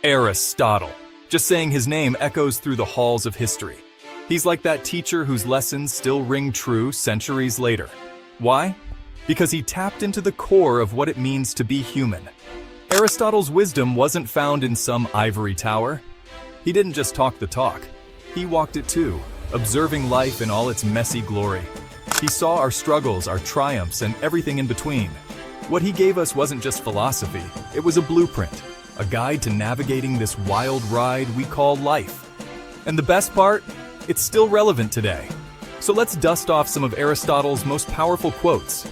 Aristotle. Just saying his name echoes through the halls of history. He's like that teacher whose lessons still ring true centuries later. Why? Because he tapped into the core of what it means to be human. Aristotle's wisdom wasn't found in some ivory tower. He didn't just talk the talk. He walked it too, observing life in all its messy glory. He saw our struggles, our triumphs, and everything in between. What he gave us wasn't just philosophy, it was a blueprint, a guide to navigating this wild ride we call life. And the best part? It's still relevant today. So let's dust off some of Aristotle's most powerful quotes.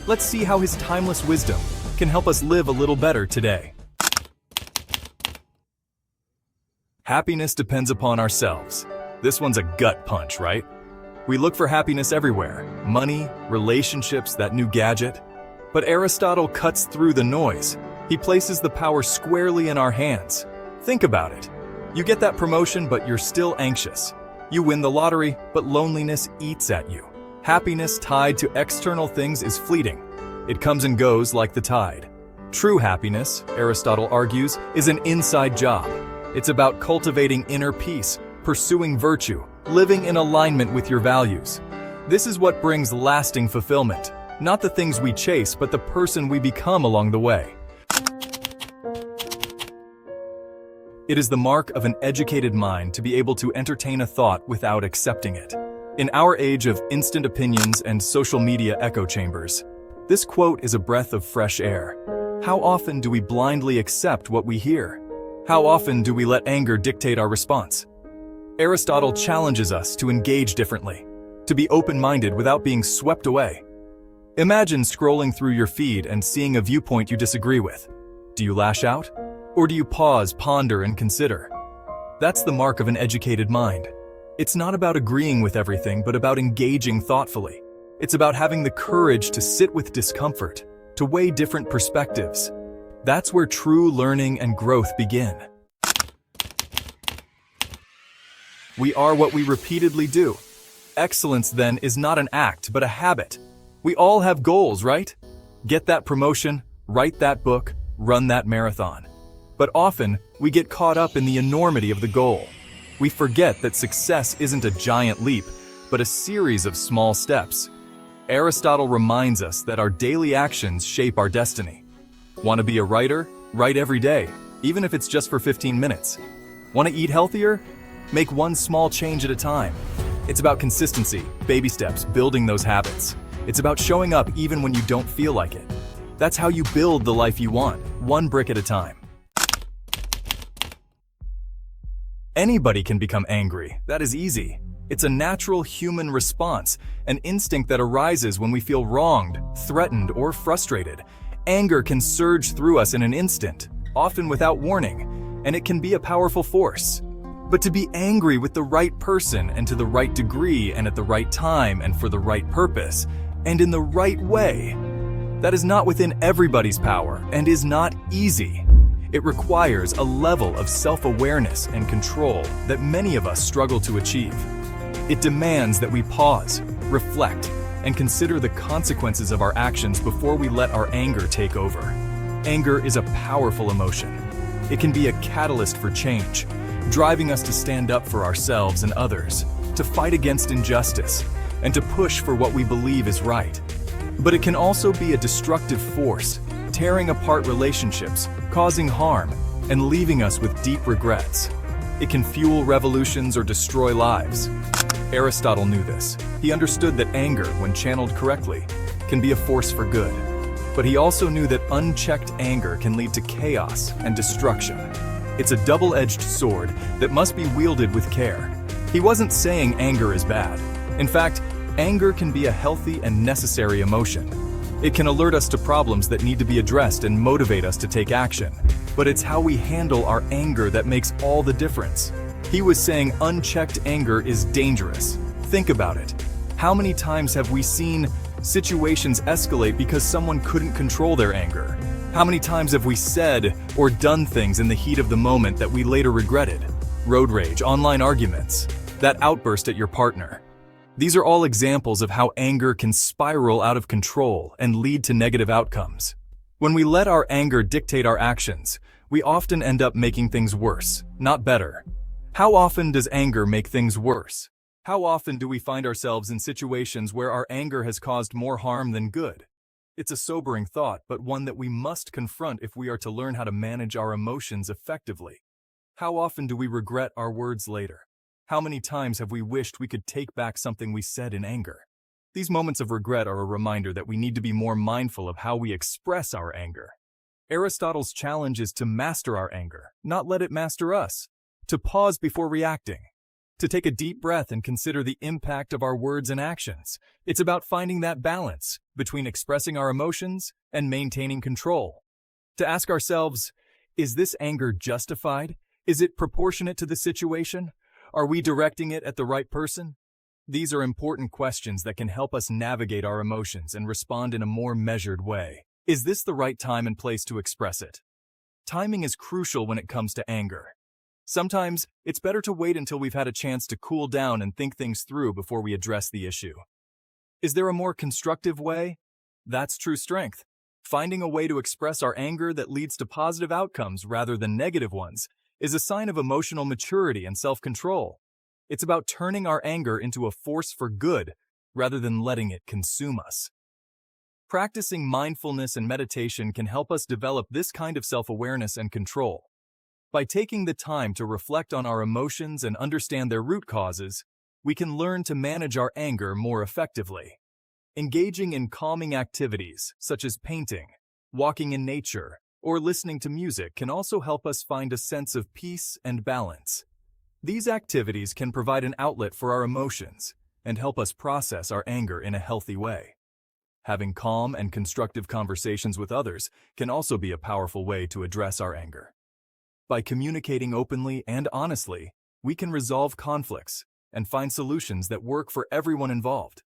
Let's see how his timeless wisdom can help us live a little better today. Happiness depends upon ourselves. This one's a gut punch, right? We look for happiness everywhere. Money, relationships, that new gadget. But Aristotle cuts through the noise. He places the power squarely in our hands. Think about it. You get that promotion, but you're still anxious. You win the lottery, but loneliness eats at you. Happiness tied to external things is fleeting. It comes and goes like the tide. True happiness, Aristotle argues, is an inside job. It's about cultivating inner peace, pursuing virtue, living in alignment with your values. This is what brings lasting fulfillment. Not the things we chase, but the person we become along the way. It is the mark of an educated mind to be able to entertain a thought without accepting it. In our age of instant opinions and social media echo chambers, this quote is a breath of fresh air. How often do we blindly accept what we hear? How often do we let anger dictate our response? Aristotle challenges us to engage differently, to be open-minded without being swept away. Imagine scrolling through your feed and seeing a viewpoint you disagree with. Do you lash out? Or do you pause, ponder, and consider? That's the mark of an educated mind. It's not about agreeing with everything, but about engaging thoughtfully. It's about having the courage to sit with discomfort, to weigh different perspectives. That's where true learning and growth begin. We are what we repeatedly do. Excellence, then, is not an act, but a habit. We all have goals, right? Get that promotion, write that book, run that marathon. But often, we get caught up in the enormity of the goal. We forget that success isn't a giant leap, but a series of small steps. Aristotle reminds us that our daily actions shape our destiny. Want to be a writer? Write every day, even if it's just for 15 minutes. Want to eat healthier? Make one small change at a time. It's about consistency, baby steps, building those habits. It's about showing up even when you don't feel like it. That's how you build the life you want, one brick at a time. Anybody can become angry. That is easy. It's a natural human response, an instinct that arises when we feel wronged, threatened, or frustrated. Anger can surge through us in an instant, often without warning, and it can be a powerful force. But to be angry with the right person and to the right degree and at the right time and for the right purpose and in the right way, that is not within everybody's power and is not easy. It requires a level of self-awareness and control that many of us struggle to achieve. It demands that we pause, reflect, and consider the consequences of our actions before we let our anger take over. Anger is a powerful emotion. It can be a catalyst for change, driving us to stand up for ourselves and others, to fight against injustice, and to push for what we believe is right. But it can also be a destructive force, tearing apart relationships, causing harm, and leaving us with deep regrets. It can fuel revolutions or destroy lives. Aristotle knew this. He understood that anger, when channeled correctly, can be a force for good. But he also knew that unchecked anger can lead to chaos and destruction. It's a double-edged sword that must be wielded with care. He wasn't saying anger is bad. In fact, anger can be a healthy and necessary emotion. It can alert us to problems that need to be addressed and motivate us to take action. But it's how we handle our anger that makes all the difference. He was saying unchecked anger is dangerous. Think about it. How many times have we seen situations escalate because someone couldn't control their anger? How many times have we said or done things in the heat of the moment that we later regretted? Road rage, online arguments, that outburst at your partner. These are all examples of how anger can spiral out of control and lead to negative outcomes. When we let our anger dictate our actions, we often end up making things worse, not better. How often does anger make things worse? How often do we find ourselves in situations where our anger has caused more harm than good? It's a sobering thought, but one that we must confront if we are to learn how to manage our emotions effectively. How often do we regret our words later? How many times have we wished we could take back something we said in anger? These moments of regret are a reminder that we need to be more mindful of how we express our anger. Aristotle's challenge is to master our anger, not let it master us. To pause before reacting. To take a deep breath and consider the impact of our words and actions. It's about finding that balance between expressing our emotions and maintaining control. To ask ourselves, is this anger justified? Is it proportionate to the situation? Are we directing it at the right person? These are important questions that can help us navigate our emotions and respond in a more measured way. Is this the right time and place to express it? Timing is crucial when it comes to anger. Sometimes, it's better to wait until we've had a chance to cool down and think things through before we address the issue. Is there a more constructive way? That's true strength. Finding a way to express our anger that leads to positive outcomes rather than negative ones is a sign of emotional maturity and self-control. It's about turning our anger into a force for good rather than letting it consume us. Practicing mindfulness and meditation can help us develop this kind of self-awareness and control. By taking the time to reflect on our emotions and understand their root causes, we can learn to manage our anger more effectively. Engaging in calming activities, such as painting, walking in nature, or listening to music can also help us find a sense of peace and balance. These activities can provide an outlet for our emotions and help us process our anger in a healthy way. Having calm and constructive conversations with others can also be a powerful way to address our anger. By communicating openly and honestly, we can resolve conflicts and find solutions that work for everyone involved.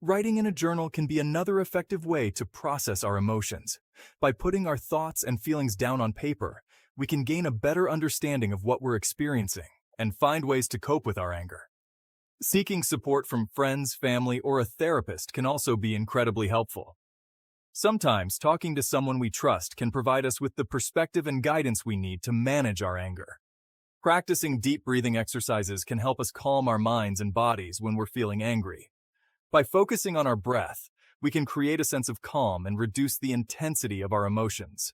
Writing in a journal can be another effective way to process our emotions. By putting our thoughts and feelings down on paper, we can gain a better understanding of what we're experiencing and find ways to cope with our anger. Seeking support from friends, family, or a therapist can also be incredibly helpful. Sometimes talking to someone we trust can provide us with the perspective and guidance we need to manage our anger. Practicing deep breathing exercises can help us calm our minds and bodies when we're feeling angry. By focusing on our breath, we can create a sense of calm and reduce the intensity of our emotions.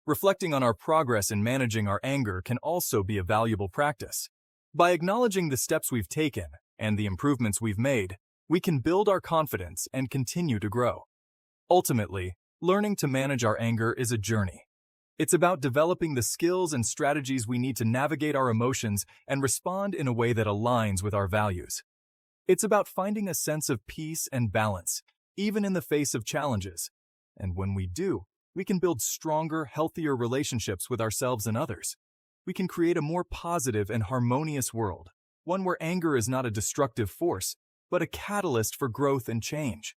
Reflecting on our progress in managing our anger can also be a valuable practice. By acknowledging the steps we've taken and the improvements we've made, we can build our confidence and continue to grow. Ultimately, learning to manage our anger is a journey. It's about developing the skills and strategies we need to navigate our emotions and respond in a way that aligns with our values. It's about finding a sense of peace and balance, even in the face of challenges. And when we do, we can build stronger, healthier relationships with ourselves and others. We can create a more positive and harmonious world, one where anger is not a destructive force, but a catalyst for growth and change.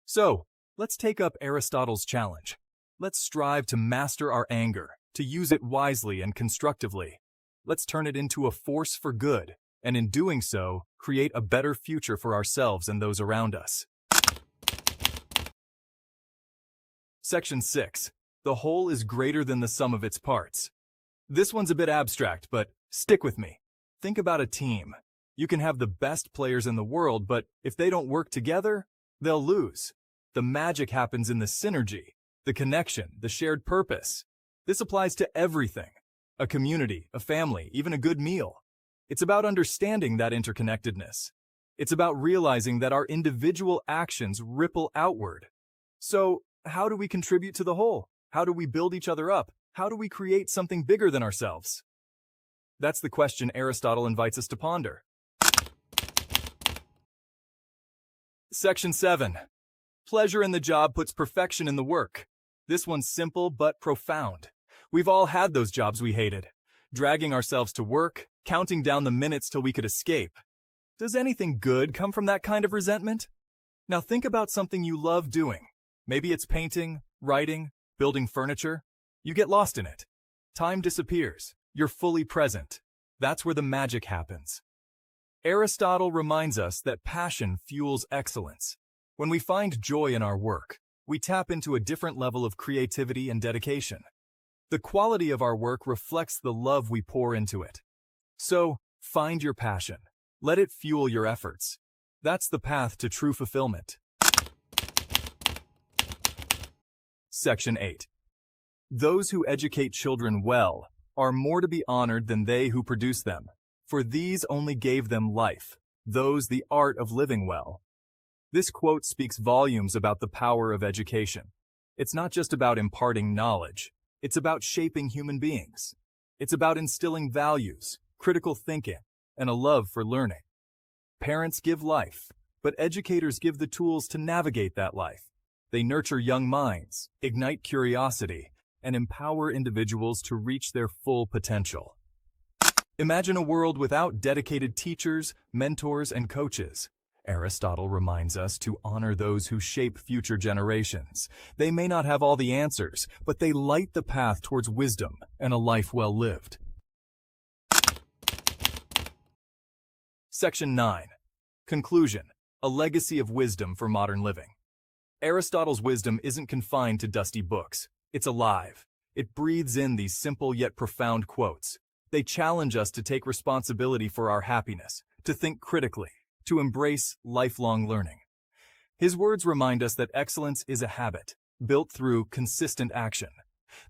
So, let's take up Aristotle's challenge. Let's strive to master our anger, to use it wisely and constructively. Let's turn it into a force for good, and in doing so, create a better future for ourselves and those around us. Section 6. The whole is greater than the sum of its parts. This one's a bit abstract, but stick with me. Think about a team. You can have the best players in the world, but if they don't work together, they'll lose. The magic happens in the synergy, the connection, the shared purpose. This applies to everything. A community, a family, even a good meal. It's about understanding that interconnectedness. It's about realizing that our individual actions ripple outward. So, how do we contribute to the whole? How do we build each other up? How do we create something bigger than ourselves? That's the question Aristotle invites us to ponder. Section 7. Pleasure in the job puts perfection in the work. This one's simple but profound. We've all had those jobs we hated, dragging ourselves to work, counting down the minutes till we could escape. Does anything good come from that kind of resentment? Now think about something you love doing. Maybe it's painting, writing, building furniture. You get lost in it. Time disappears. You're fully present. That's where the magic happens. Aristotle reminds us that passion fuels excellence. When we find joy in our work, we tap into a different level of creativity and dedication. The quality of our work reflects the love we pour into it. So, find your passion. Let it fuel your efforts. That's the path to true fulfillment. Section 8. Those who educate children well are more to be honored than they who produce them, for these only gave them life, those the art of living well. This quote speaks volumes about the power of education. It's not just about imparting knowledge, it's about shaping human beings. It's about instilling values, critical thinking, and a love for learning. Parents give life, but educators give the tools to navigate that life. They nurture young minds, ignite curiosity, and empower individuals to reach their full potential. Imagine a world without dedicated teachers, mentors, and coaches. Aristotle reminds us to honor those who shape future generations. They may not have all the answers, but they light the path towards wisdom and a life well lived. Section 9. Conclusion: a legacy of wisdom for modern living. Aristotle's wisdom isn't confined to dusty books. It's alive. It breathes in these simple yet profound quotes. They challenge us to take responsibility for our happiness, to think critically, to embrace lifelong learning. His words remind us that excellence is a habit, built through consistent action.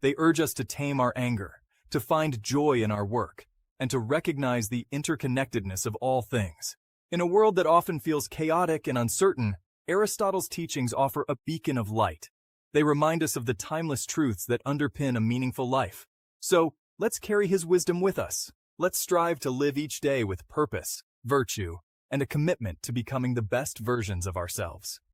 They urge us to tame our anger, to find joy in our work, and to recognize the interconnectedness of all things. In a world that often feels chaotic and uncertain, Aristotle's teachings offer a beacon of light. They remind us of the timeless truths that underpin a meaningful life. So, let's carry his wisdom with us. Let's strive to live each day with purpose, virtue, and a commitment to becoming the best versions of ourselves.